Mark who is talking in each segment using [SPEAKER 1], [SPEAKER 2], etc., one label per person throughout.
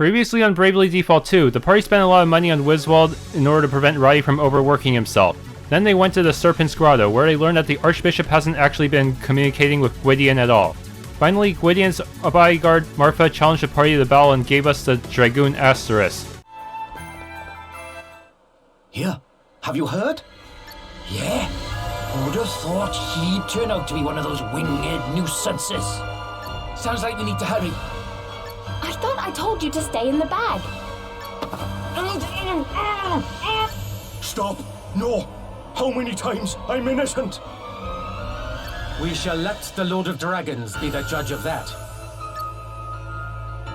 [SPEAKER 1] Previously on Bravely Default 2, the party spent a lot of money on Wiswald in order to prevent Roddy from overworking himself. Then they went to the Serpent's Grotto, where they learned that the Archbishop hasn't actually been communicating with Gwydion at all. Finally, Gwydion's bodyguard, Marfa, challenged the party to the battle and gave us the Dragoon Asterisk.
[SPEAKER 2] Here, have you heard?
[SPEAKER 3] Yeah, who'd have thought he'd turn out to be one of those winged nuisances? Sounds like we need to hurry.
[SPEAKER 4] I thought I told you to stay in the bag.
[SPEAKER 2] Stop! No! How many times? I'm innocent!
[SPEAKER 3] We shall let the Lord of Dragons be the judge of that.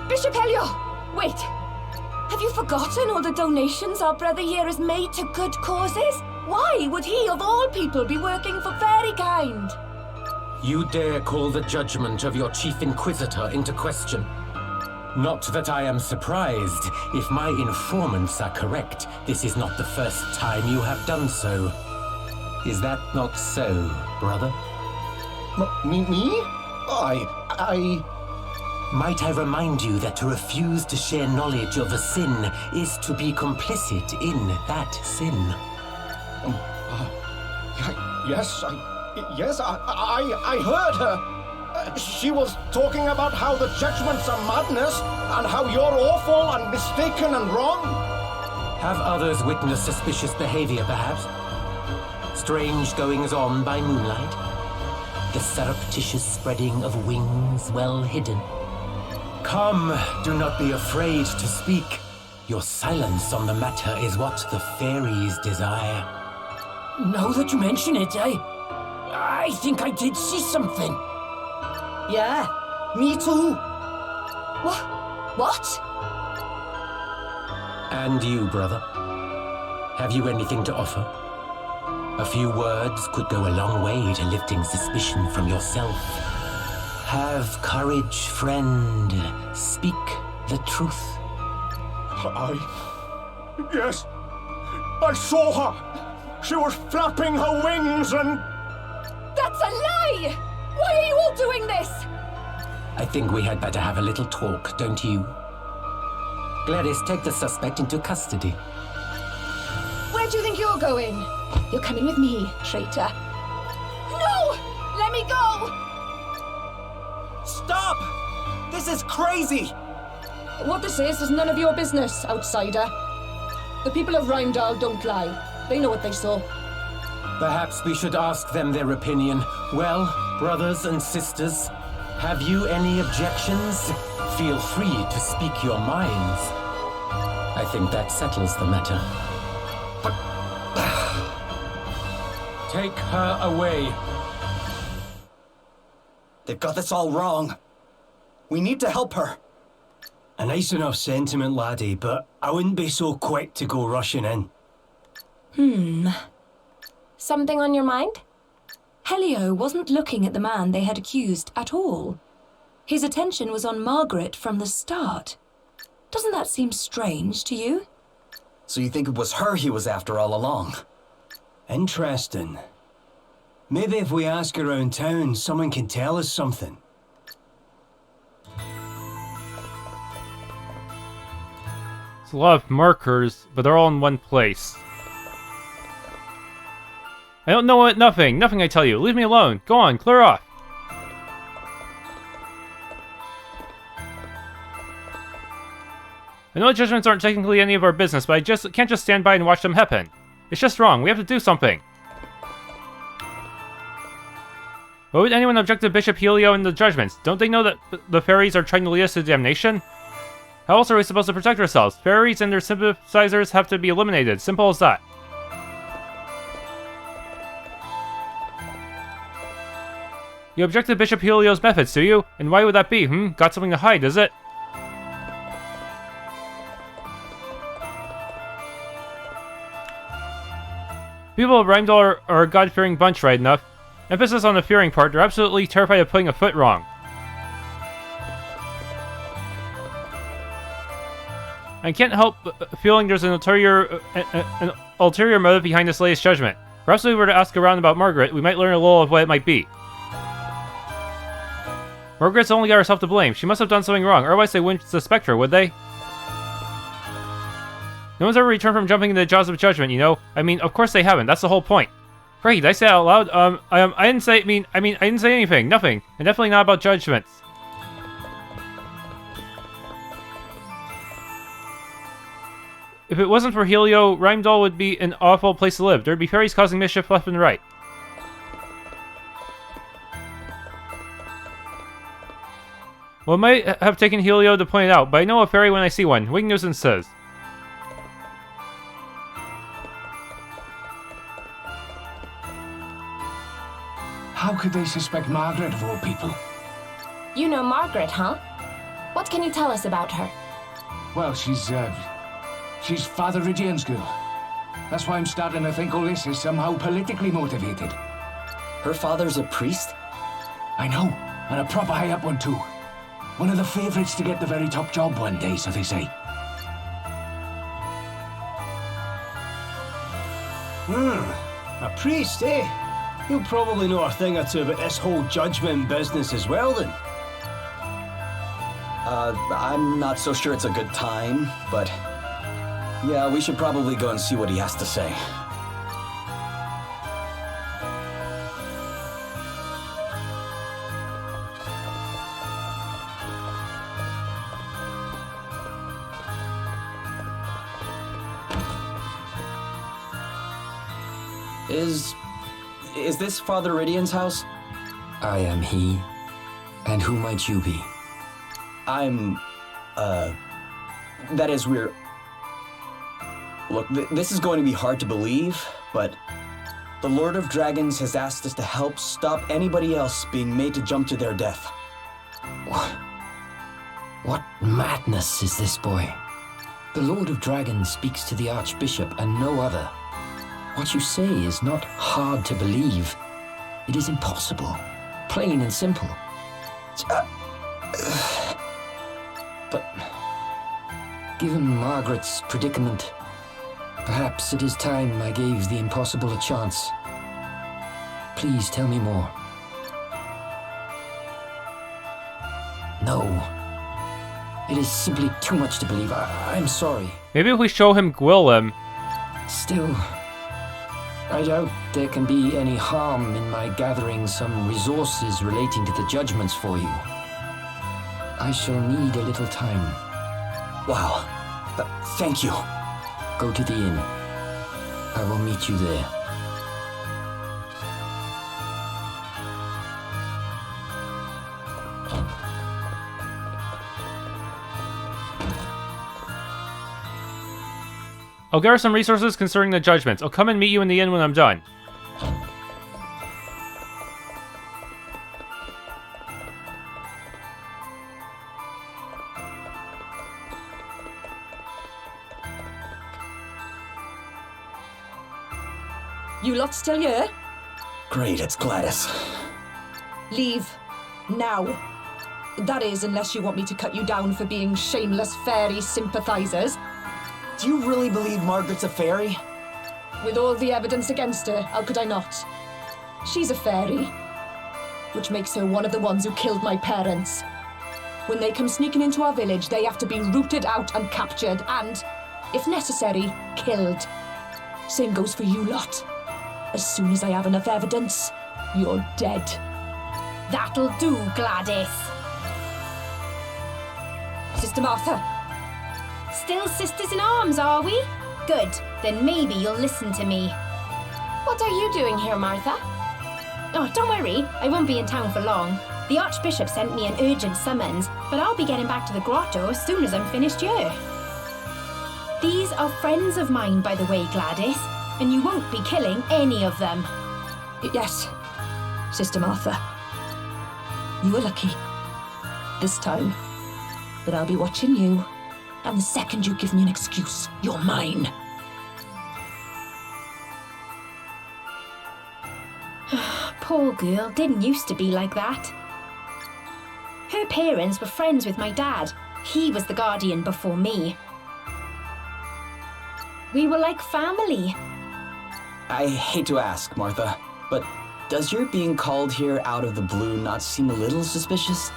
[SPEAKER 4] Bishop Helio! Wait! Have you forgotten all the donations our brother here has made to good causes? Why would he, of all people, be working for fairy kind?
[SPEAKER 3] You dare call the judgment of your chief inquisitor into question? Not that I am surprised. If my informants are correct, this is not the first time you have done so. Is that not so, brother?
[SPEAKER 2] Me?
[SPEAKER 3] Might I remind you that to refuse to share knowledge of a sin is to be complicit in that sin?
[SPEAKER 2] Yes, I heard her. She was talking about how the judgments are madness, and how you're awful and mistaken and wrong.
[SPEAKER 3] Have others witnessed suspicious behavior, perhaps? Strange goings-on by moonlight? The surreptitious spreading of wings well hidden? Come, do not be afraid to speak. Your silence on the matter is what the fairies desire. Now that you mention it, I think I did see something.
[SPEAKER 2] Yeah, me too.
[SPEAKER 4] What?
[SPEAKER 3] And you, brother? Have you anything to offer? A few words could go a long way to lifting suspicion from yourself. Have courage, friend. Speak the truth.
[SPEAKER 2] Yes, I saw her. She was flapping her wings and...
[SPEAKER 4] That's a lie! Why are you all doing this?
[SPEAKER 3] I think we had better have a little talk, don't you? Gladys, take the suspect into custody.
[SPEAKER 4] Where do you think you're going? You're coming with me, traitor. No! Let me go!
[SPEAKER 2] Stop! This is crazy!
[SPEAKER 5] What this is none of your business, outsider. The people of Rimedhal don't lie. They know what they saw.
[SPEAKER 3] Perhaps we should ask them their opinion. Well, brothers and sisters, have you any objections? Feel free to speak your minds. I think that settles the matter. Take her away.
[SPEAKER 2] They've got this all wrong. We need to help her.
[SPEAKER 6] A nice enough sentiment, laddie, but I wouldn't be so quick to go rushing in.
[SPEAKER 4] Something on your mind?
[SPEAKER 7] Helio wasn't looking at the man they had accused at all. His attention was on Margaret from the start. Doesn't that seem strange to you?
[SPEAKER 2] So you think it was her he was after all along?
[SPEAKER 6] Interesting. Maybe if we ask around town, someone can tell us something.
[SPEAKER 1] It's a lot of markers, but they're all in one place. I don't know what. Nothing I tell you. Leave me alone. Go on, clear off. I know judgments aren't technically any of our business, but I just can't just stand by and watch them happen. It's just wrong. We have to do something. Why would anyone object to Bishop Helio and the judgments? Don't they know that the fairies are trying to lead us to damnation? How else are we supposed to protect ourselves? Fairies and their sympathizers have to be eliminated. Simple as that. You object to Bishop Helio's methods, do you? And why would that be, Got something to hide, is it? People of Rimedhal are a God-fearing bunch, right enough. Emphasis on the fearing part, they're absolutely terrified of putting a foot wrong. I can't help feeling there's an ulterior motive behind this latest judgment. Perhaps if we were to ask around about Margaret, we might learn a little of what it might be. Margaret's only got herself to blame. She must have done something wrong, otherwise they wouldn't suspect her, would they? No one's ever returned from jumping in the jaws of judgment, you know? I mean, of course they haven't. That's the whole point. Great, did I say that out loud? I didn't say, I didn't say anything. Nothing. And definitely not about judgments. If it wasn't for Helio, Rimedhal would be an awful place to live. There'd be fairies causing mischief left and right. Well, it might have taken Helio to point it out, but I know a fairy when I see one. Wing nuisances.
[SPEAKER 8] How could they suspect Margaret of all people?
[SPEAKER 4] You know Margaret, huh? What can you tell us about her?
[SPEAKER 8] Well, she's Father Rhydion's girl. That's why I'm starting to think all this is somehow politically motivated.
[SPEAKER 9] Her father's a priest?
[SPEAKER 8] I know, and a proper high-up one too. One of the favourites to get the very top job one day, so they say.
[SPEAKER 6] A priest, eh? He'll probably know a thing or two about this whole judgment business as well, then.
[SPEAKER 9] I'm not so sure it's a good time, but... yeah, we should probably go and see what he has to say. Is this Father Rhydion's house?
[SPEAKER 3] I am he. And who might you be?
[SPEAKER 9] That is, we're... Look, this is going to be hard to believe, but the Lord of Dragons has asked us to help stop anybody else being made to jump to their death.
[SPEAKER 3] What madness is this, boy? The Lord of Dragons speaks to the Archbishop and no other. What you say is not hard to believe. It is impossible. Plain and simple. But given Margaret's predicament, perhaps it is time I gave the impossible a chance. Please tell me more. No. It is simply too much to believe. I'm sorry.
[SPEAKER 1] Maybe if we show him Gwillem.
[SPEAKER 3] Still, I doubt there can be any harm in my gathering some resources relating to the judgments for you. I shall need a little time.
[SPEAKER 9] Wow. Thank you.
[SPEAKER 3] Go to the inn. I will meet you there.
[SPEAKER 1] I'll gather some resources concerning the judgments. I'll come and meet you in the inn when I'm done.
[SPEAKER 5] You lot still here?
[SPEAKER 9] Great, it's Gladys.
[SPEAKER 5] Leave. Now. That is, unless you want me to cut you down for being shameless fairy sympathizers.
[SPEAKER 9] Do you really believe Margaret's a fairy?
[SPEAKER 5] With all the evidence against her, how could I not? She's a fairy, which makes her one of the ones who killed my parents. When they come sneaking into our village, they have to be rooted out and captured and, if necessary, killed. Same goes for you lot. As soon as I have enough evidence, you're dead.
[SPEAKER 4] That'll do, Gladys.
[SPEAKER 5] Sister Martha.
[SPEAKER 4] Still sisters in arms, are we? Good, then maybe you'll listen to me. What are you doing here, Martha? Oh, don't worry, I won't be in town for long. The Archbishop sent me an urgent summons, but I'll be getting back to the grotto as soon as I'm finished here. These are friends of mine, by the way, Gladys, and you won't be killing any of them.
[SPEAKER 5] Yes, Sister Martha. You were lucky. This time. But I'll be watching you. And the second you give me an excuse, you're mine.
[SPEAKER 4] Poor girl didn't used to be like that. Her parents were friends with my dad. He was the guardian before me. We were like family.
[SPEAKER 9] I hate to ask, Martha, but does your being called here out of the blue not seem a little suspicious?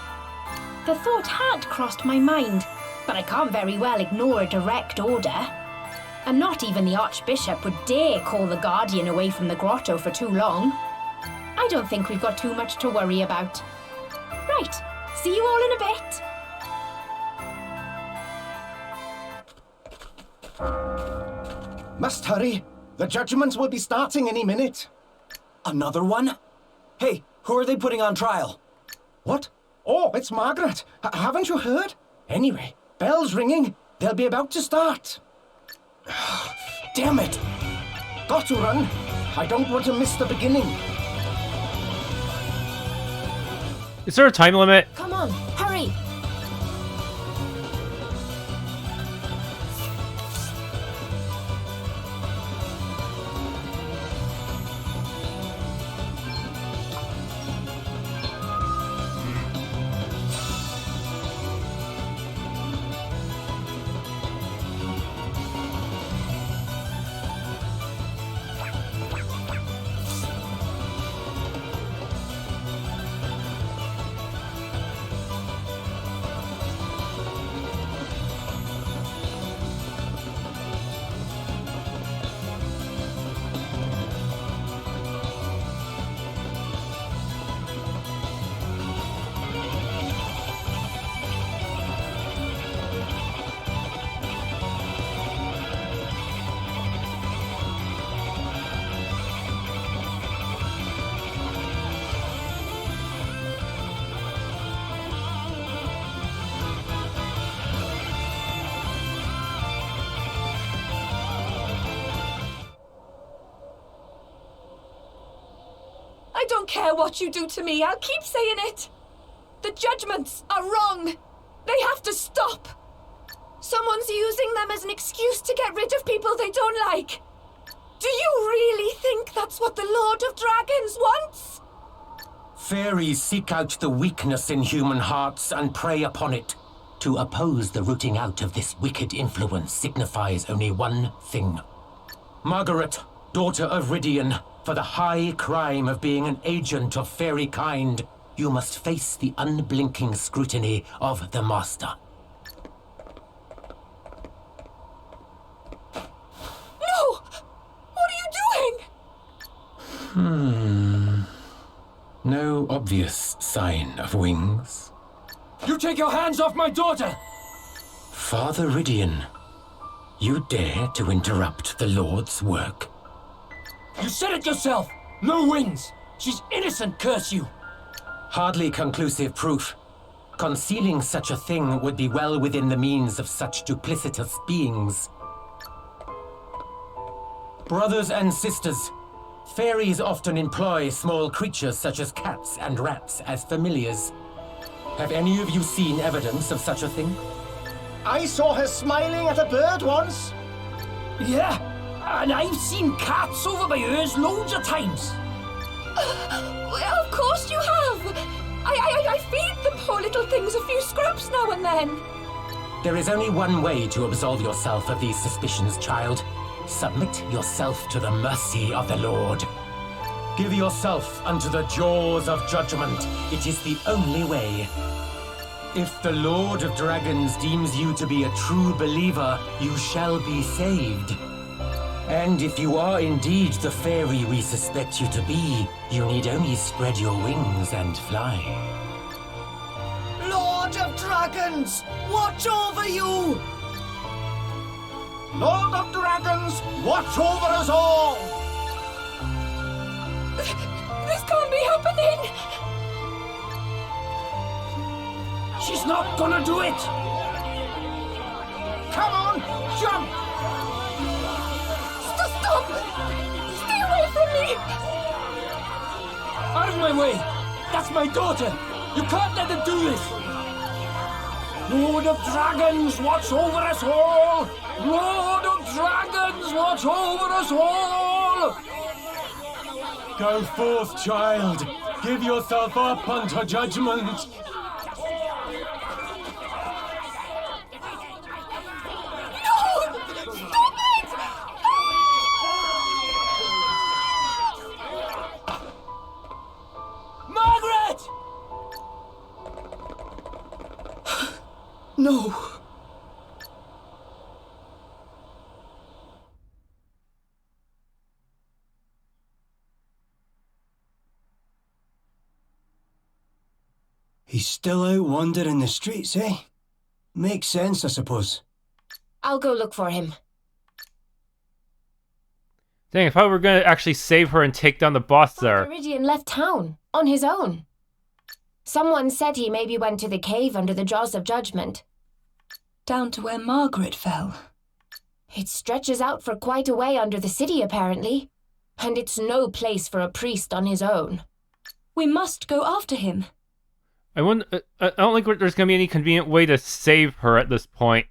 [SPEAKER 4] The thought had crossed my mind, but I can't very well ignore a direct order. And not even the Archbishop would dare call the Guardian away from the grotto for too long. I don't think we've got too much to worry about. Right, see you all in a bit.
[SPEAKER 2] Must hurry. The judgments will be starting any minute.
[SPEAKER 9] Another one? Hey, who are they putting on trial?
[SPEAKER 2] What? Oh, it's Margaret. Haven't you heard? Anyway, bell's ringing. They'll be about to start. Damn it! Got to run. I don't want to miss the beginning.
[SPEAKER 1] Is there a time limit?
[SPEAKER 4] Come on, hurry!
[SPEAKER 5] I don't care what you do to me, I'll keep saying it. The judgments are wrong. They have to stop. Someone's using them as an excuse to get rid of people they don't like. Do you really think that's what the Lord of Dragons wants?
[SPEAKER 3] Fairies seek out the weakness in human hearts and prey upon it. To oppose the rooting out of this wicked influence signifies only one thing. Margaret, daughter of Rhydion, for the high crime of being an agent of fairy kind, you must face the unblinking scrutiny of the Master.
[SPEAKER 5] No! What are you doing?
[SPEAKER 3] No obvious sign of wings.
[SPEAKER 6] You take your hands off my daughter!
[SPEAKER 3] Father Rhydion, you dare to interrupt the Lord's work?
[SPEAKER 6] You said it yourself! No wings! She's innocent, curse you!
[SPEAKER 3] Hardly conclusive proof. Concealing such a thing would be well within the means of such duplicitous beings. Brothers and sisters, fairies often employ small creatures such as cats and rats as familiars. Have any of you seen evidence of such a thing?
[SPEAKER 2] I saw her smiling at a bird once.
[SPEAKER 6] Yeah, and I've seen cats over by hers loads of times.
[SPEAKER 5] Well, of course you have. I feed the poor little things a few scraps now and then.
[SPEAKER 3] There is only one way to absolve yourself of these suspicions, child. Submit yourself to the mercy of the Lord. Give yourself unto the jaws of judgment. It is the only way. If the Lord of Dragons deems you to be a true believer, you shall be saved. And if you are indeed the fairy we suspect you to be, you need only spread your wings and fly.
[SPEAKER 2] Lord of Dragons, watch over you! Lord of Dragons, watch over us all!
[SPEAKER 5] This can't be happening!
[SPEAKER 6] She's not gonna do it!
[SPEAKER 2] Come on, jump!
[SPEAKER 5] Stop! Stay away from me!
[SPEAKER 6] Out of my way! That's my daughter! You can't let them do this! Lord of Dragons, watch over us all! Lord of Dragons, watch over us all!
[SPEAKER 3] Go forth, child. Give yourself up unto judgment.
[SPEAKER 2] No. He's still out wandering the streets, eh? Makes sense, I suppose.
[SPEAKER 4] I'll go look for him.
[SPEAKER 1] Dang, I thought we were gonna actually save her and take down the boss there.
[SPEAKER 4] Father Rhydion left town, on his own. Someone said he maybe went to the cave under the jaws of judgment.
[SPEAKER 7] Down to where Margaret fell.
[SPEAKER 4] It stretches out for quite a way under the city, apparently. And it's no place for a priest on his own.
[SPEAKER 7] We must go after him.
[SPEAKER 1] I don't think there's gonna be any convenient way to save her at this point.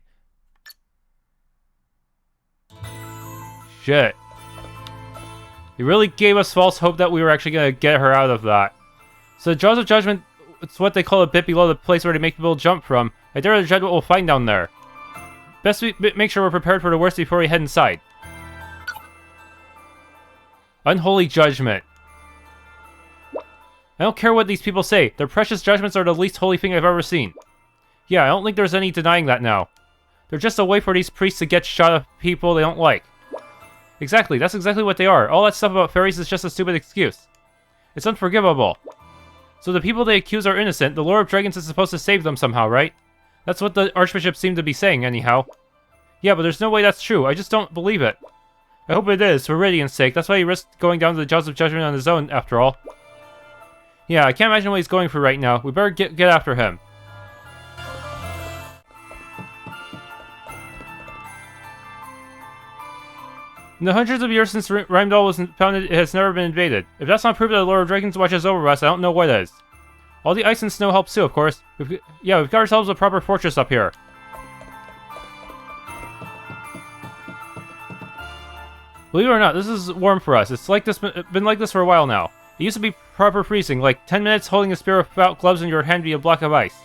[SPEAKER 1] Shit. He really gave us false hope that we were actually gonna get her out of that. So the Jaws of Judgment, it's what they call a bit below the place where they make people jump from. I dare to judge what we'll find down there. Best we make sure we're prepared for the worst before we head inside. Unholy Judgment. I don't care what these people say. Their precious judgments are the least holy thing I've ever seen. Yeah, I don't think there's any denying that now. They're just a way for these priests to get shot of people they don't like. Exactly, that's exactly what they are. All that stuff about fairies is just a stupid excuse. It's unforgivable. So the people they accuse are innocent. The Lord of Dragons is supposed to save them somehow, right? That's what the Archbishop seemed to be saying, anyhow. Yeah, but there's no way that's true. I just don't believe it. I hope it is, for Rhydion's sake. That's why he risked going down to the Jaws of Judgment on his own, after all. Yeah, I can't imagine what he's going for right now. We better get after him. In the hundreds of years since Rimedhal was founded, it has never been invaded. If that's not proof that the Lord of Dragons watches over us, I don't know what is. All the ice and snow helps too, of course. We've got ourselves a proper fortress up here. Believe it or not, this is warm for us. It's like this, been like this for a while now. It used to be proper freezing, like 10 minutes holding a spear without gloves in your hand be a block of ice.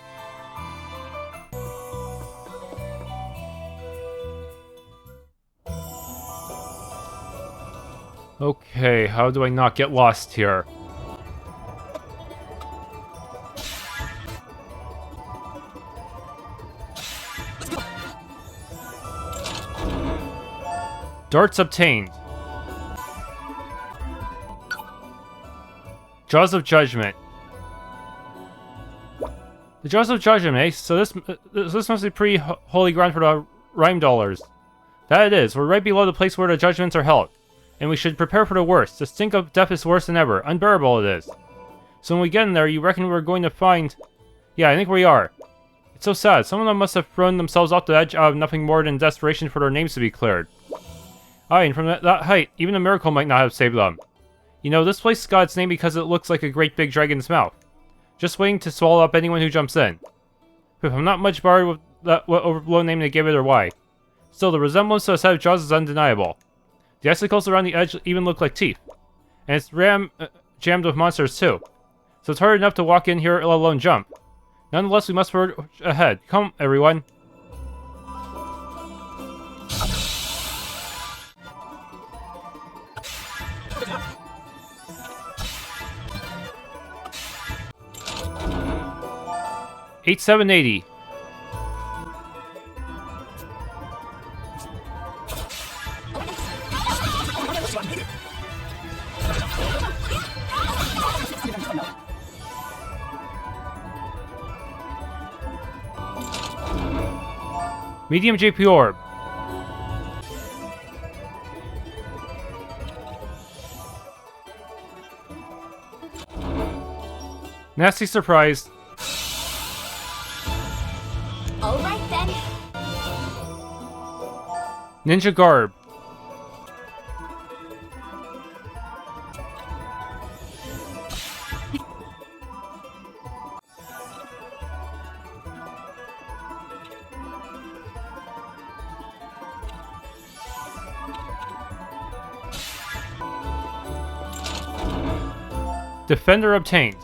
[SPEAKER 1] Okay, how do I not get lost here? Darts obtained. Jaws of Judgment. The Jaws of Judgment, eh? So this must be pretty holy ground for the Rimedhalers. That it is. We're right below the place where the judgments are held. And we should prepare for the worst. The stink of death is worse than ever. Unbearable it is. So when we get in there, you reckon we're going to find... Yeah, I think we are. It's so sad. Some of them must have thrown themselves off the edge out of nothing more than desperation for their names to be cleared. Aye, and from that height, even a miracle might not have saved them. You know, this place got its name because it looks like a great big dragon's mouth. Just waiting to swallow up anyone who jumps in. If I'm not much bothered with that, what overblown name they gave it or why. Still, the resemblance to a set of jaws is undeniable. The icicles around the edge even look like teeth. And it's jammed with monsters too. So it's hard enough to walk in here, let alone jump. Nonetheless, we must forge ahead. Come, everyone. $8,780. Medium JP Orb. Nasty surprise.
[SPEAKER 4] All right then.
[SPEAKER 1] Ninja Garb. Defender obtained.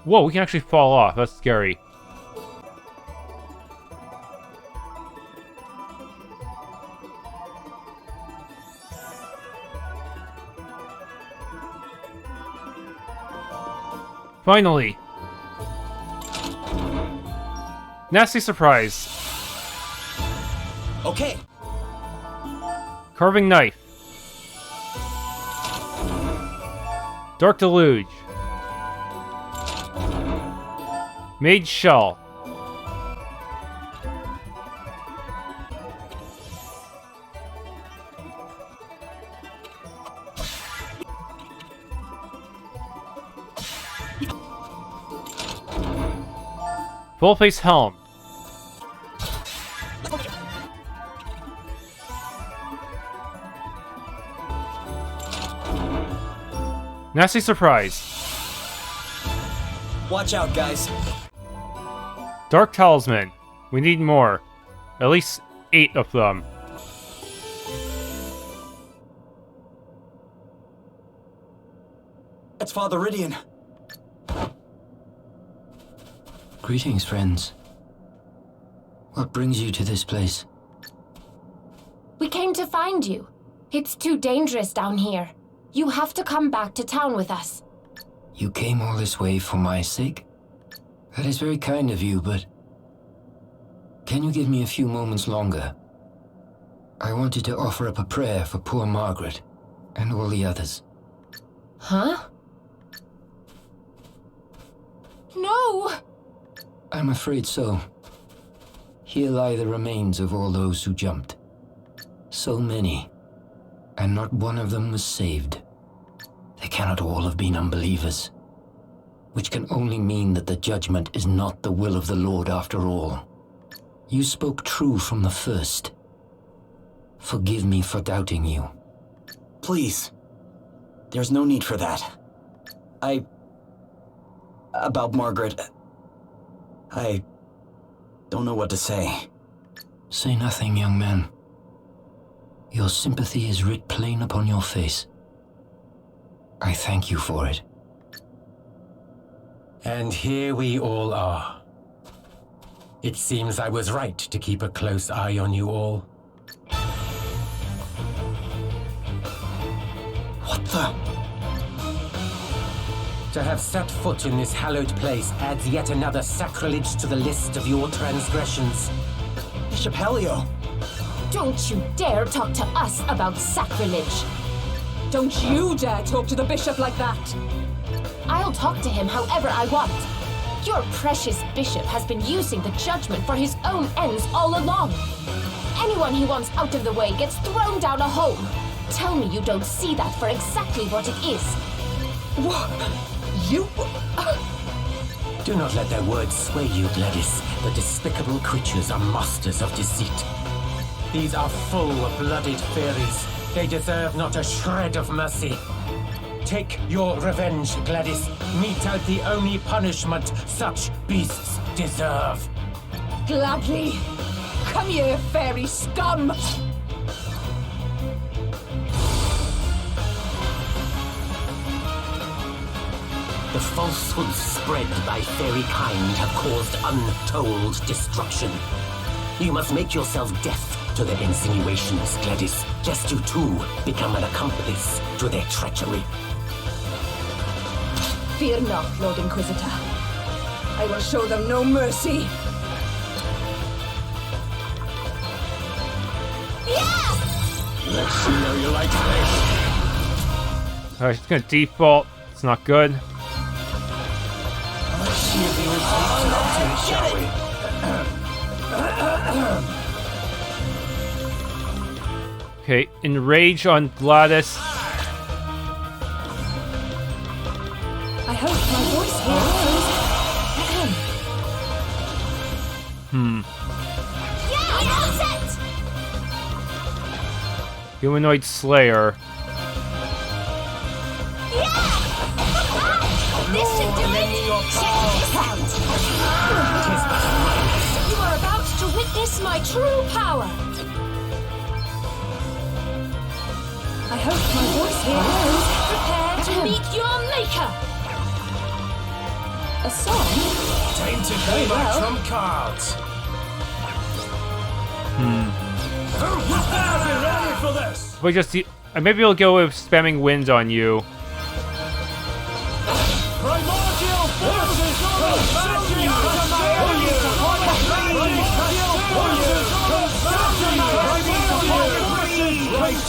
[SPEAKER 1] Whoa, we can actually fall off. That's scary. Finally! Nasty surprise.
[SPEAKER 9] Okay.
[SPEAKER 1] Carving knife. Dark deluge. Mage shell. Full face helm. Nasty surprise.
[SPEAKER 9] Watch out, guys.
[SPEAKER 1] Dark talisman. We need more. At least 8 of them.
[SPEAKER 9] It's Father Rhydion.
[SPEAKER 3] Greetings, friends. What brings you to this place?
[SPEAKER 4] We came to find you. It's too dangerous down here. You have to come back to town with us.
[SPEAKER 3] You came all this way for my sake? That is very kind of you, but... Can you give me a few moments longer? I wanted to offer up a prayer for poor Margaret, and all the others.
[SPEAKER 4] Huh? No!
[SPEAKER 3] I'm afraid so. Here lie the remains of all those who jumped. So many, and not one of them was saved. They cannot all have been unbelievers, which can only mean that the judgment is not the will of the Lord after all. You spoke true from the first. Forgive me for doubting you.
[SPEAKER 9] Please. There's no need for that. About Margaret... I don't know what to say.
[SPEAKER 3] Say nothing, young man. Your sympathy is writ plain upon your face. I thank you for it.
[SPEAKER 6] And here we all are. It seems I was right to keep a close eye on you all.
[SPEAKER 9] What the...
[SPEAKER 6] To have set foot in this hallowed place adds yet another sacrilege to the list of your transgressions.
[SPEAKER 9] Bishop Helio!
[SPEAKER 4] Don't you dare talk to us about sacrilege.
[SPEAKER 5] Don't you dare talk to the bishop like that!
[SPEAKER 4] I'll talk to him however I want. Your precious bishop has been using the judgment for his own ends all along. Anyone he wants out of the way gets thrown down a hole. Tell me you don't see that for exactly what it is.
[SPEAKER 5] What? You...
[SPEAKER 6] Do not let their words sway you, Gladys. The despicable creatures are masters of deceit. These are full-blooded fairies. They deserve not a shred of mercy. Take your revenge, Gladys. Mete out the only punishment such beasts deserve.
[SPEAKER 5] Gladly. Come here, fairy scum!
[SPEAKER 3] The falsehoods spread by fairy kind have caused untold destruction. You must make yourself deaf to their insinuations, Gladys, lest you too become an accomplice to their treachery.
[SPEAKER 5] Fear not, Lord Inquisitor. I will show them no mercy.
[SPEAKER 8] Let's see how you like this.
[SPEAKER 1] Alright, it's gonna default. It's not good.
[SPEAKER 8] Let's see if he received up to it, shall we?
[SPEAKER 1] Okay, enrage on Gladys.
[SPEAKER 7] I hope my voice here goes.
[SPEAKER 4] Yeah, that's it!
[SPEAKER 1] Humanoid Slayer.
[SPEAKER 4] This should do it! Check this out! You are about to witness my true power!
[SPEAKER 7] I hope my voice here goes.
[SPEAKER 4] Prepare to meet your maker!
[SPEAKER 7] A song?
[SPEAKER 2] Time to play my trump cards. Are we ready for this?
[SPEAKER 1] If I just maybe I'll go with spamming wind on you.
[SPEAKER 2] Primordial forces are advancing to my aid!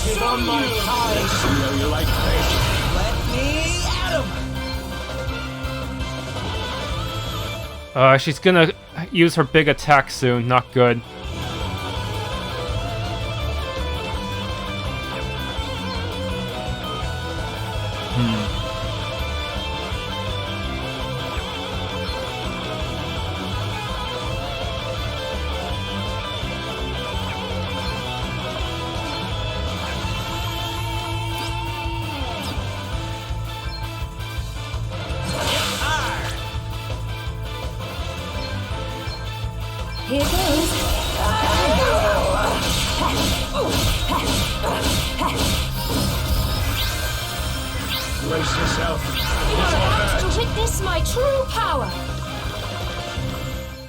[SPEAKER 6] Wretched on my side!
[SPEAKER 2] You like this? Let me at him!
[SPEAKER 1] She's gonna use her big attack soon. Not good.
[SPEAKER 7] Here goes.
[SPEAKER 2] Brace yourself.
[SPEAKER 4] You are about to witness my true power.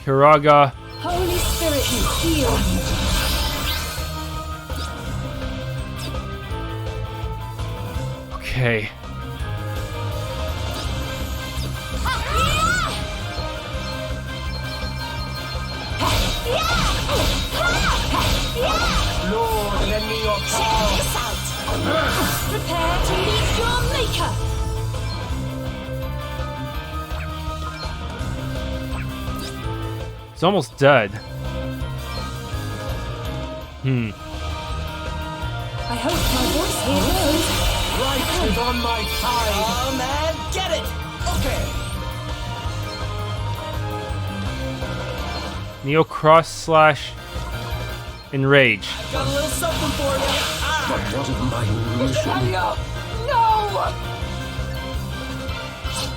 [SPEAKER 1] Kiraga.
[SPEAKER 4] Holy Spirit, heal me.
[SPEAKER 1] Okay.
[SPEAKER 2] Lord, lend me your
[SPEAKER 4] Check
[SPEAKER 2] power.
[SPEAKER 4] this out. Prepare to meet your maker.
[SPEAKER 1] It's almost dead.
[SPEAKER 7] I hope my voice here goes.
[SPEAKER 6] Right is on my side!
[SPEAKER 2] Oh, man, get it! Okay.
[SPEAKER 1] Neo Cross slash Enrage.
[SPEAKER 2] Got a little something for you.
[SPEAKER 6] What of my mission?
[SPEAKER 5] Helio! No!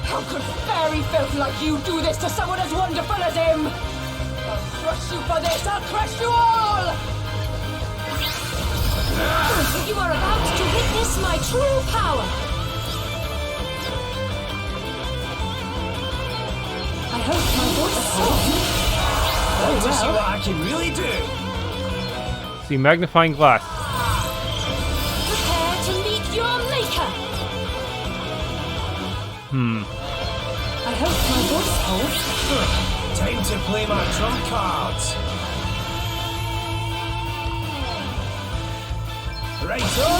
[SPEAKER 5] How could fairy filth like you do this to someone as wonderful as him? I'll crush you for this! I'll crush you all!
[SPEAKER 4] You are about to witness my true power.
[SPEAKER 7] I hope my voice
[SPEAKER 2] Want to see what I can really do?
[SPEAKER 1] See magnifying glass.
[SPEAKER 4] Prepare to meet your maker.
[SPEAKER 7] I hope my voice holds.
[SPEAKER 2] Time to play my trump cards. Righto!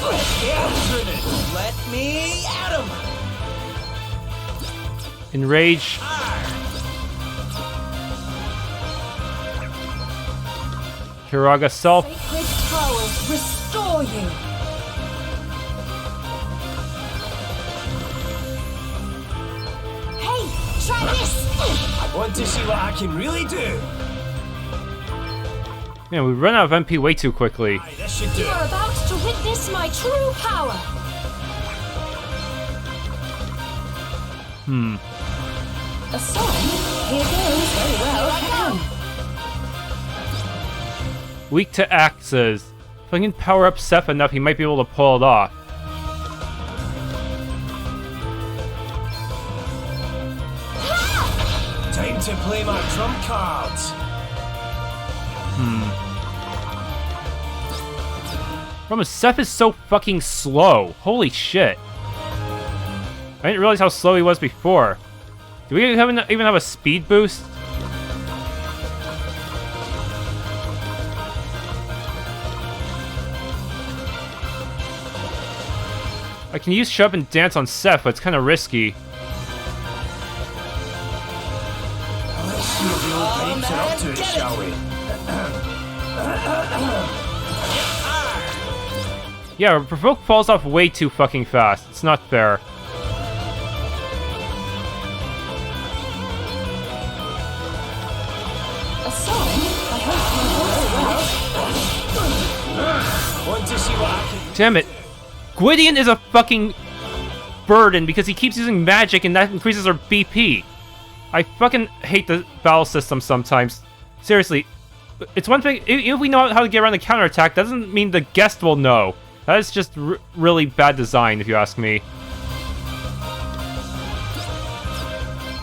[SPEAKER 2] Let's get after it. Let me at him.
[SPEAKER 1] Enrage. Kiraga self.
[SPEAKER 4] Sacred powers restore you. Hey, try this.
[SPEAKER 2] I want to see what I can really do.
[SPEAKER 1] Man, we run out of MP way too quickly.
[SPEAKER 2] Aye, this should do
[SPEAKER 4] You are
[SPEAKER 2] it.
[SPEAKER 4] about to witness my true power.
[SPEAKER 7] A song? Here goes. Very well.
[SPEAKER 1] Weak to axes. If I can power up Seth enough, he might be able to pull it off.
[SPEAKER 2] Time to play my trump cards.
[SPEAKER 1] Problem is, Seth is so fucking slow. Holy shit. I didn't realize how slow he was before. Do we even have a speed boost? I can use Shove and Dance on Seth, but it's kind of risky.
[SPEAKER 2] Let's see if the old babes are up to it, shall we?
[SPEAKER 1] Yeah, Provoke falls off way too fucking fast. It's not fair.
[SPEAKER 7] A song? I hope
[SPEAKER 2] Want to see what I can...
[SPEAKER 1] Damn it. Gwydion is a fucking burden because he keeps using magic and that increases our BP. I fucking hate the battle system sometimes. Seriously. It's one thing, if we know how to get around the counterattack, doesn't mean the guest will know. That is just really bad design, if you ask me.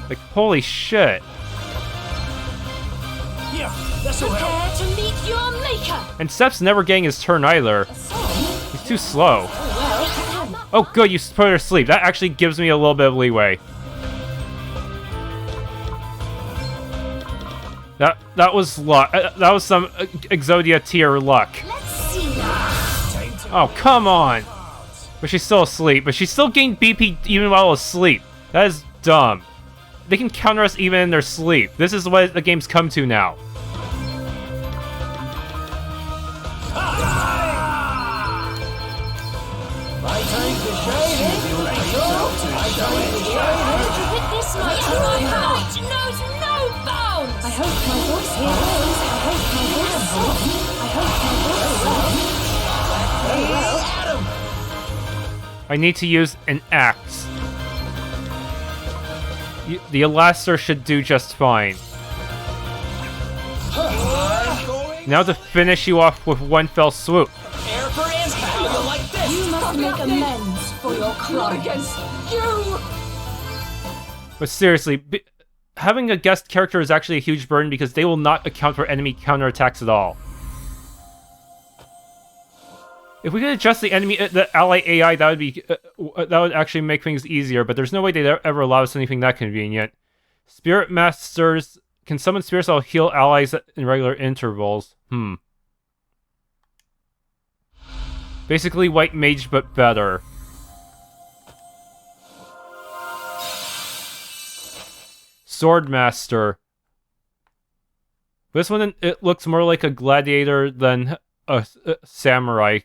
[SPEAKER 1] Like, holy shit.
[SPEAKER 2] Here, this'll help.
[SPEAKER 4] Prepare to meet your maker.
[SPEAKER 1] And Seth's never getting his turn either.
[SPEAKER 7] a song.
[SPEAKER 1] He's too slow. Oh, good, you put her to sleep. That actually gives me a little bit of leeway. That was luck. That was some Exodia tier luck.
[SPEAKER 4] Let's see now.
[SPEAKER 2] Time
[SPEAKER 1] Oh, come on! But she's still asleep. But she still gained BP even while asleep. That is dumb. They can counter us even in their sleep. This is what the game's come to now.
[SPEAKER 4] Witness my heart knows no bounds!
[SPEAKER 7] I hope my voice here is. I hope my voice is. I hope my voice is.
[SPEAKER 1] I need to use an axe. The Elaster should do just fine. Now to finish you off with one fell swoop.
[SPEAKER 7] You must make amends for your crime.
[SPEAKER 5] Against you!
[SPEAKER 1] But seriously, having a guest character is actually a huge burden because they will not account for enemy counterattacks at all. If we could adjust the ally AI, that would actually make things easier. But there's no way they'd ever allow us anything that convenient. Spirit Masters can summon spirits that will heal allies in regular intervals. Basically, White Mage, but better. Swordmaster. This one, it looks more like a gladiator than a samurai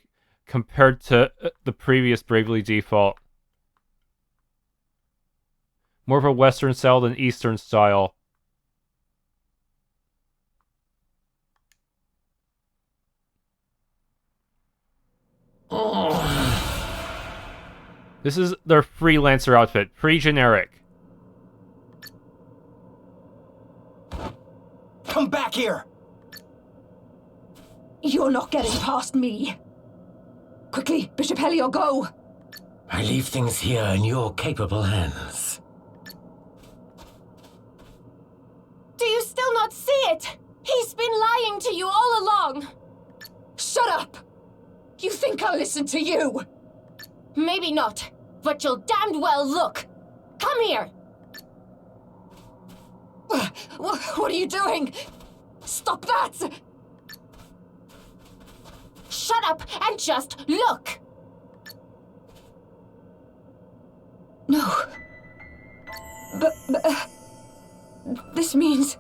[SPEAKER 1] compared to the previous Bravely Default. More of a Western style than Eastern style. This is their freelancer outfit, pretty generic.
[SPEAKER 2] Come back here!
[SPEAKER 5] You're not getting past me. Quickly, Bishop Helio, go!
[SPEAKER 3] I leave things here in your capable hands.
[SPEAKER 4] Do you still not see it? He's been lying to you all along!
[SPEAKER 5] Shut up! You think I'll listen to you?
[SPEAKER 4] Maybe not, but you'll damned well look! Come here!
[SPEAKER 5] What are you doing? Stop that!
[SPEAKER 4] Shut up and just look!
[SPEAKER 5] No. But this means...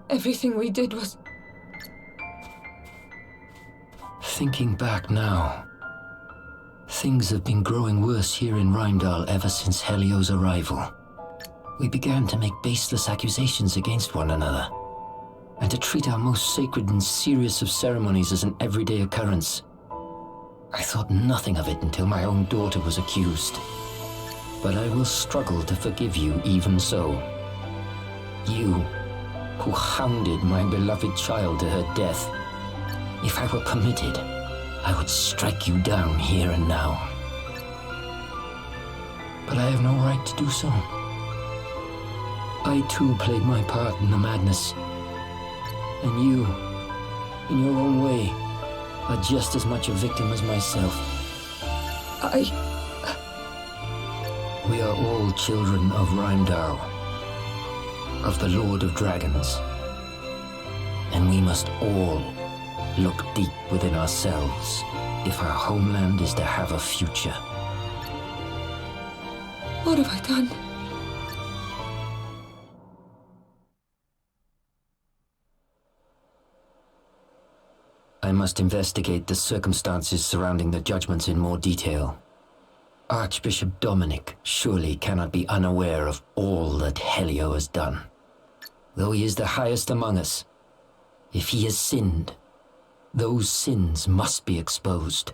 [SPEAKER 5] everything we did was...
[SPEAKER 10] Thinking back now, things have been growing worse here in Rimedhal ever since Helio's arrival. We began to make baseless accusations against one another, and to treat our most sacred and serious of ceremonies as an everyday occurrence. I thought nothing of it until my own daughter was accused. But I will struggle to forgive you even so. You, who hounded my beloved child to her death. If I were permitted, I would strike you down here and now. But I have no right to do so. I too played my part in the madness. And you, in your own way, are just as much a victim as myself. We are all children of Rimedhal, of the Lord of Dragons. And we must all look deep within ourselves if our homeland is to have a future.
[SPEAKER 5] What have I done?
[SPEAKER 10] I must investigate the circumstances surrounding the judgments in more detail. Archbishop Dominic surely cannot be unaware of all that Helio has done. Though he is the highest among us, if he has sinned, those sins must be exposed.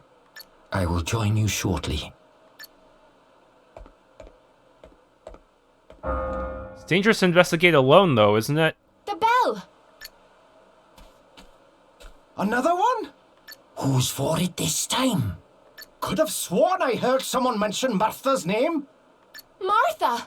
[SPEAKER 10] I will join you shortly.
[SPEAKER 1] It's dangerous to investigate alone, though, isn't it?
[SPEAKER 4] The bell!
[SPEAKER 2] Another one?
[SPEAKER 10] Who's for it this time?
[SPEAKER 2] Could have sworn I heard someone mention Martha's name.
[SPEAKER 4] Martha!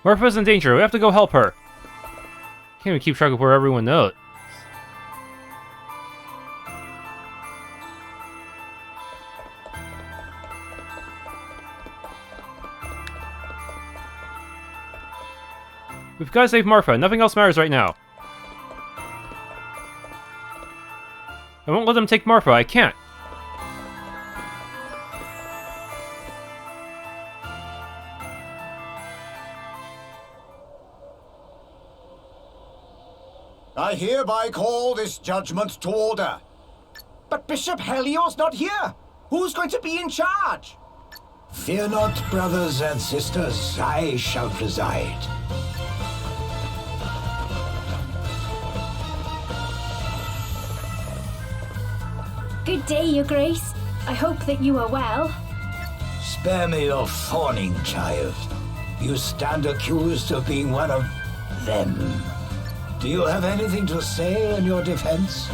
[SPEAKER 1] Martha's in danger. We have to go help her. Can't even keep track of where everyone knows. We've got to save Martha. Nothing else matters right now. I won't let them take Martha. I can't.
[SPEAKER 11] I hereby call this judgment to order.
[SPEAKER 2] But Bishop Helio's not here. Who's going to be in charge?
[SPEAKER 8] Fear not, brothers and sisters, I shall preside.
[SPEAKER 4] Good day, Your Grace. I hope that you are well.
[SPEAKER 8] Spare me your fawning, child. You stand accused of being one of them. Do you have anything to say in your defense?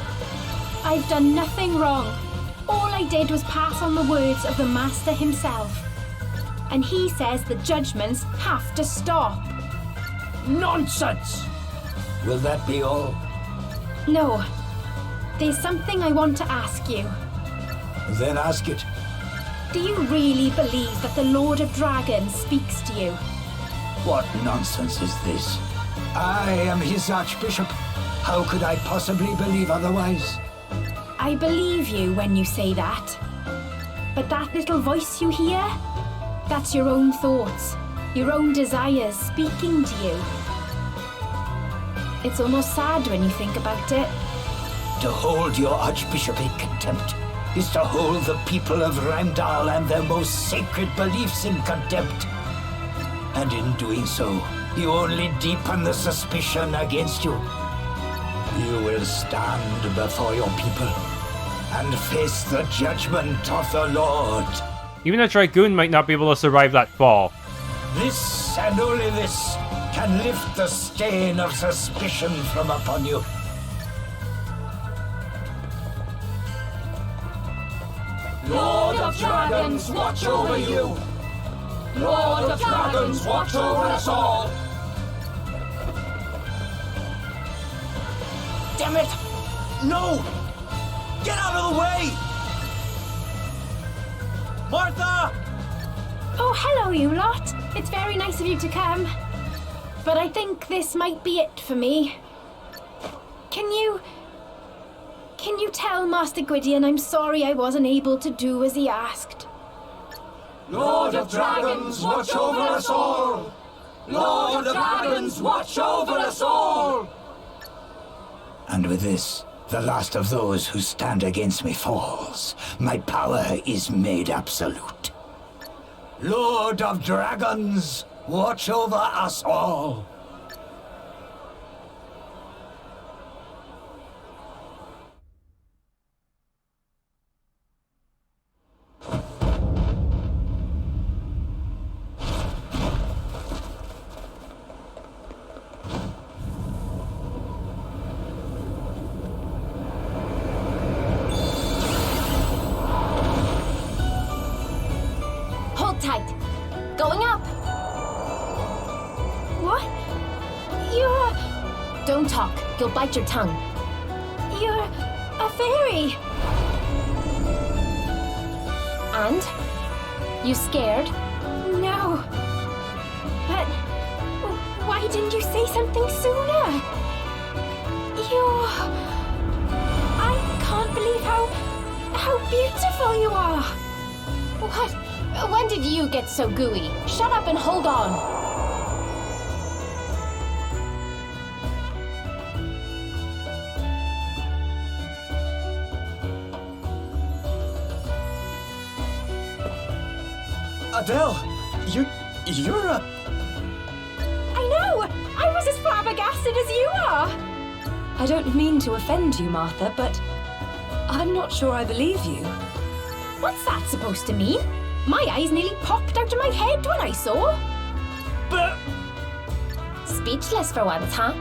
[SPEAKER 4] I've done nothing wrong. All I did was pass on the words of the Master himself. And he says the judgments have to stop.
[SPEAKER 6] Nonsense!
[SPEAKER 8] Will that be all?
[SPEAKER 4] No. There's something I want to ask you.
[SPEAKER 8] Then ask it.
[SPEAKER 4] Do you really believe that the Lord of Dragons speaks to you?
[SPEAKER 8] What nonsense is this? I am his Archbishop. How could I possibly believe otherwise?
[SPEAKER 4] I believe you when you say that. But that little voice you hear? That's your own thoughts, your own desires speaking to you. It's almost sad when you think about it.
[SPEAKER 8] To hold your Archbishop in contempt is to hold the people of Rimedhal and their most sacred beliefs in contempt. And in doing so, you only deepen the suspicion against you. You will stand before your people and face the judgment of the Lord.
[SPEAKER 1] Even a Dragoon might not be able to survive that fall.
[SPEAKER 8] This and only this can lift the stain of suspicion from upon you.
[SPEAKER 6] Lord of Dragons, watch over you! Lord of Dragons, watch over us all!
[SPEAKER 2] Damn it! No! Get out of the way! Martha!
[SPEAKER 4] Oh, hello, you lot. It's very nice of you to come. But I think this might be it for me. Can you tell Master Gwydion I'm sorry I wasn't able to do as he asked?
[SPEAKER 6] Lord of Dragons, watch over us all! Lord of Dragons, watch over us all!
[SPEAKER 8] And with this, the last of those who stand against me falls. My power is made absolute. Lord of Dragons, watch over us all.
[SPEAKER 4] Tight. Going up. What? You're... Don't talk. You'll bite your tongue. You're a fairy. And? You scared? No. But why didn't you say something sooner? I can't believe how beautiful you are. What? When did you get so gooey? Shut up and hold on.
[SPEAKER 9] Adelle, you're a...
[SPEAKER 4] I know! I was as flabbergasted as you are!
[SPEAKER 7] I don't mean to offend you, Martha, but I'm not sure I believe you.
[SPEAKER 4] What's that supposed to mean? My eyes nearly popped out of my head when I saw.
[SPEAKER 6] But...
[SPEAKER 4] Speechless for once, huh?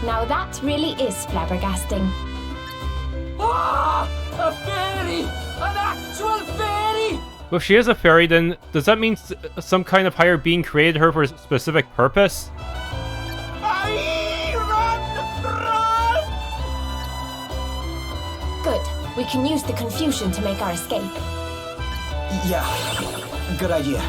[SPEAKER 4] Now that really is flabbergasting.
[SPEAKER 6] Ah! A fairy! An actual fairy!
[SPEAKER 1] Well, if she is a fairy, then does that mean some kind of higher being created her for a specific purpose?
[SPEAKER 6] Aye, run!
[SPEAKER 4] Good. We can use the confusion to make our escape.
[SPEAKER 9] Yeah, good idea.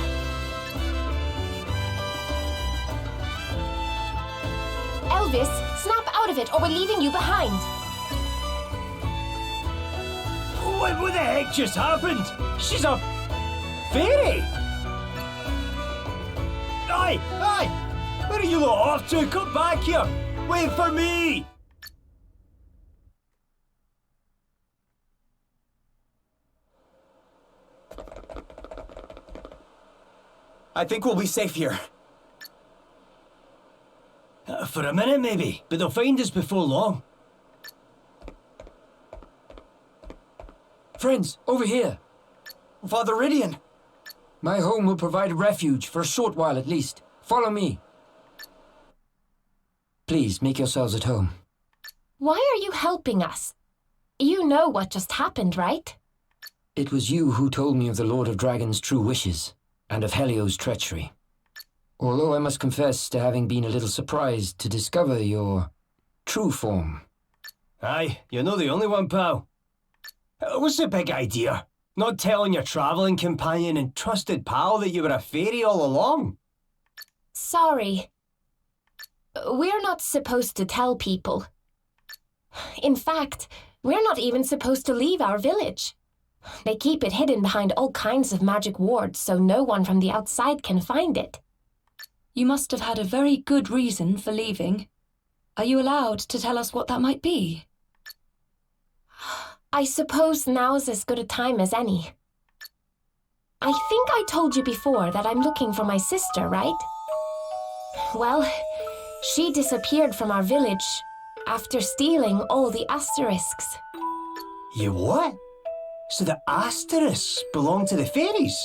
[SPEAKER 4] Elvis, snap out of it or we're leaving you behind.
[SPEAKER 6] What the heck just happened? She's a fairy! Aye, aye! Where are you lot off to? Come back here! Wait for me!
[SPEAKER 9] I think we'll be safe here.
[SPEAKER 6] For a minute, maybe, but they'll find us before long.
[SPEAKER 12] Friends, over here.
[SPEAKER 9] Father Rhydion.
[SPEAKER 12] My home will provide refuge for a short while at least. Follow me. Please, make yourselves at home.
[SPEAKER 4] Why are you helping us? You know what just happened, right?
[SPEAKER 12] It was you who told me of the Lord of Dragon's true wishes, and of Helio's treachery. Although I must confess to having been a little surprised to discover your true form.
[SPEAKER 6] Aye, you're not the only one, pal. What's the big idea? Not telling your travelling companion and trusted pal that you were a fairy all along?
[SPEAKER 4] Sorry. We're not supposed to tell people. In fact, we're not even supposed to leave our village. They keep it hidden behind all kinds of magic wards so no one from the outside can find it.
[SPEAKER 7] You must have had a very good reason for leaving. Are you allowed to tell us what that might be?
[SPEAKER 4] I suppose now's as good a time as any. I think I told you before that I'm looking for my sister, right? Well, she disappeared from our village after stealing all the asterisks.
[SPEAKER 6] You what? So the asterisks belong to the fairies?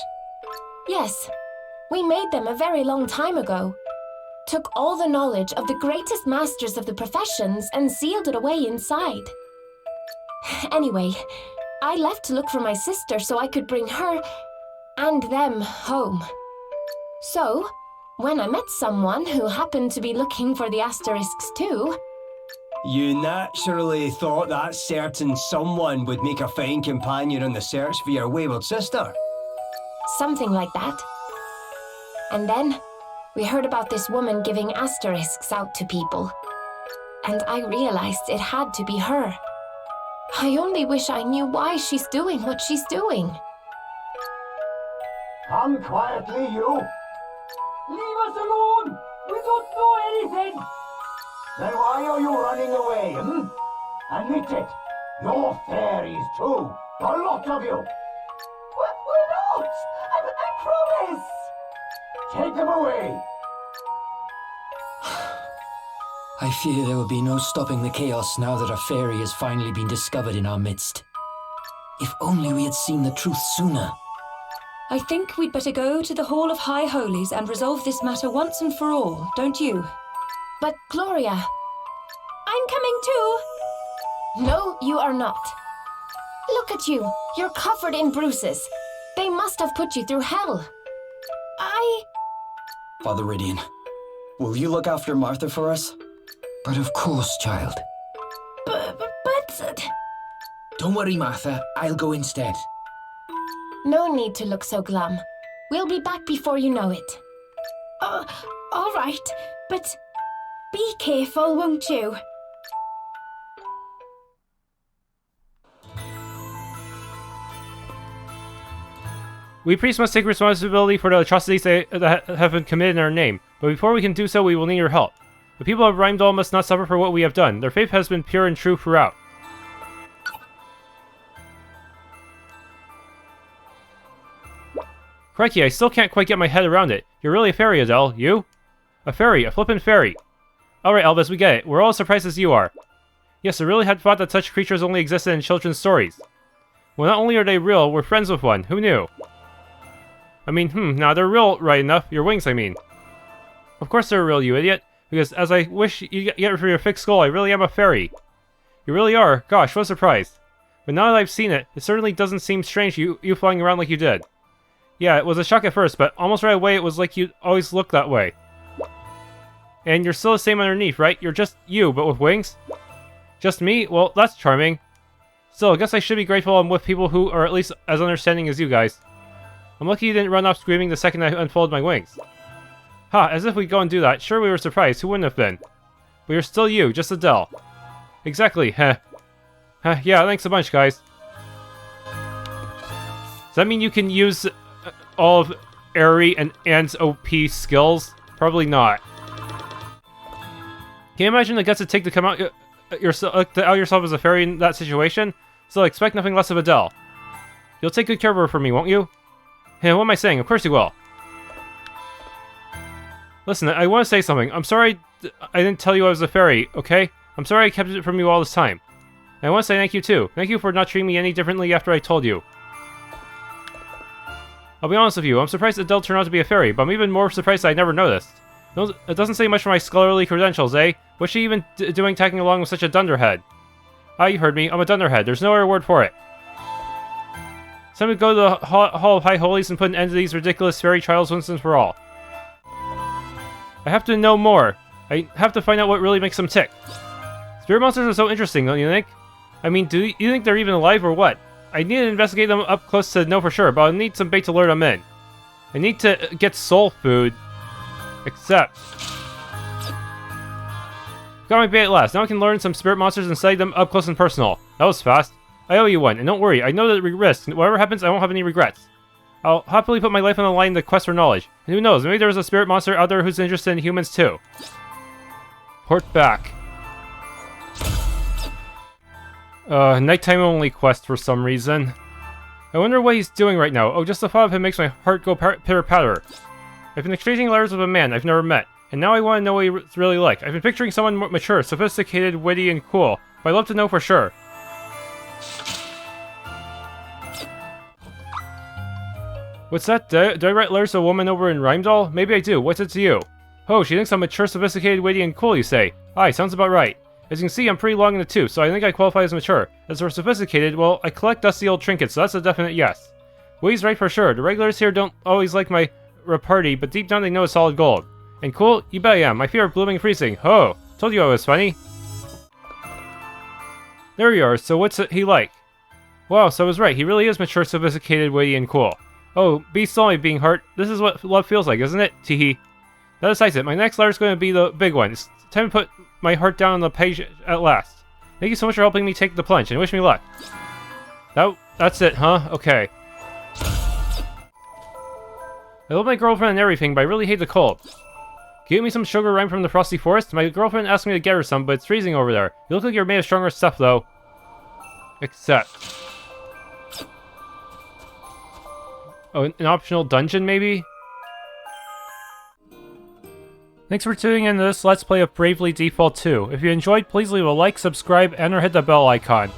[SPEAKER 4] Yes, we made them a very long time ago. Took all the knowledge of the greatest masters of the professions and sealed it away inside. Anyway, I left to look for my sister so I could bring her and them home. So, when I met someone who happened to be looking for the asterisks too...
[SPEAKER 6] You naturally thought that certain someone would make a fine companion on the search for your wayward sister.
[SPEAKER 4] Something like that. And then, we heard about this woman giving asterisks out to people. And I realized it had to be her. I only wish I knew why she's doing what she's doing.
[SPEAKER 11] Come quietly, you.
[SPEAKER 6] Leave us alone! We don't know anything!
[SPEAKER 11] Then why are you running away, Admit it. You're fairies too. A lot of you.
[SPEAKER 6] We're not! I promise!
[SPEAKER 11] Take them away.
[SPEAKER 12] I fear there will be no stopping the chaos now that a fairy has finally been discovered in our midst. If only we had seen the truth sooner.
[SPEAKER 7] I think we'd better go to the Hall of High Holies and resolve this matter once and for all, don't you?
[SPEAKER 4] But Gloria... I'm coming too! No, you are not. Look at you. You're covered in bruises. They must have put you through hell.
[SPEAKER 9] Father Rhydion, will you look after Martha for us?
[SPEAKER 12] But of course, child.
[SPEAKER 4] But...
[SPEAKER 13] Don't worry, Martha. I'll go instead.
[SPEAKER 4] No need to look so glum. We'll be back before you know it. All right, but be careful, won't you?
[SPEAKER 1] We priests must take responsibility for the atrocities that have been committed in our name, but before we can do so, we will need your help. The people of Rimedhal must not suffer for what we have done. Their faith has been pure and true throughout. Crikey, I still can't quite get my head around it. You're really a fairy, Adelle. You? A fairy, a flippin' fairy. Alright, Elvis, we get it. We're all as surprised as you are. Yes, I really had thought that such creatures only existed in children's stories. Well, not only are they real, we're friends with one. Who knew? I mean, now they're real, right enough. Your wings, I mean. Of course they're real, you idiot. Because as I wish you get for your fixed skull, I really am a fairy. You really are. Gosh, what a surprise. But now that I've seen it, it certainly doesn't seem strange you flying around like you did. Yeah, it was a shock at first, but almost right away it was like you always look that way. And you're still the same underneath, right? You're just you, but with wings? Just me? Well, that's charming. Still, I guess I should be grateful I'm with people who are at least as understanding as you guys. I'm lucky you didn't run off screaming the second I unfolded my wings. Ha, as if we'd go and do that. Sure, we were surprised. Who wouldn't have been? But you're still you, just Adelle. Exactly, heh. Yeah, thanks a bunch, guys. Does that mean you can use all of Airy and Anne's OP skills? Probably not. Can you imagine the guts it take to come out yourself as a fairy in that situation? So expect nothing less of Adelle. You'll take good care of her for me, won't you? Hey, what am I saying? Of course you will. Listen, I want to say something. I'm sorry I didn't tell you I was a fairy, okay? I'm sorry I kept it from you all this time. And I want to say thank you too. Thank you for not treating me any differently after I told you. I'll be honest with you, I'm surprised Adelle turned out to be a fairy, but I'm even more surprised I never noticed. It doesn't say much for my scholarly credentials, eh? What's she even doing tagging along with such a dunderhead? Ah, you heard me. I'm a dunderhead. There's no other word for it. It's time to go to the Hall of High Holies and put an end to these ridiculous fairy trials once and for all. I have to know more. I have to find out what really makes them tick. Spirit monsters are so interesting, don't you think? I mean, do you think they're even alive or what? I need to investigate them up close to know for sure, but I'll need some bait to lure them in. I need to get soul food. Except... Got my bait at last. Now I can learn some spirit monsters and study them up close and personal. That was fast. I owe you one, and don't worry, I know that risk. Whatever happens, I won't have any regrets. I'll happily put my life on the line in the quest for knowledge. And who knows, maybe there's a spirit monster out there who's interested in humans too. Port back. Nighttime only quest for some reason. I wonder what he's doing right now. Oh, just the thought of him makes my heart go pitter-patter. I've been exchanging letters with a man I've never met, and now I want to know what he's really like. I've been picturing someone more mature, sophisticated, witty, and cool, but I'd love to know for sure. What's that? Do I write letters to a woman over in Rimedhal? Maybe I do. What's it to you? Oh, she thinks I'm mature, sophisticated, witty, and cool, you say? Aye, sounds about right. As you can see, I'm pretty long in the tooth, so I think I qualify as mature. As for sophisticated, well, I collect dusty old trinkets, so that's a definite yes. Witty's right for sure. The regulars here don't always like my repartee, but deep down they know it's solid gold. And cool? You bet I am. My feet are blooming freezing. Ho! Told you I was funny. There you are. So what's he like? Wow, so I was right. He really is mature, sophisticated, witty, and cool. Oh, be sorry, being hurt. This is what love feels like, isn't it? Teehee. That decides it. My next letter's going to be the big one. It's time to put my heart down on the page at last. Thank you so much for helping me take the plunge, and wish me luck. That's it, huh? Okay. I love my girlfriend and everything, but I really hate the cold. Give me some sugar right from the frosty forest? My girlfriend asked me to get her some, but it's freezing over there. You look like you're made of stronger stuff, though. Except... Oh, an optional dungeon, maybe? Thanks for tuning in to this Let's Play of Bravely Default 2. If you enjoyed, please leave a like, subscribe, and or hit the bell icon.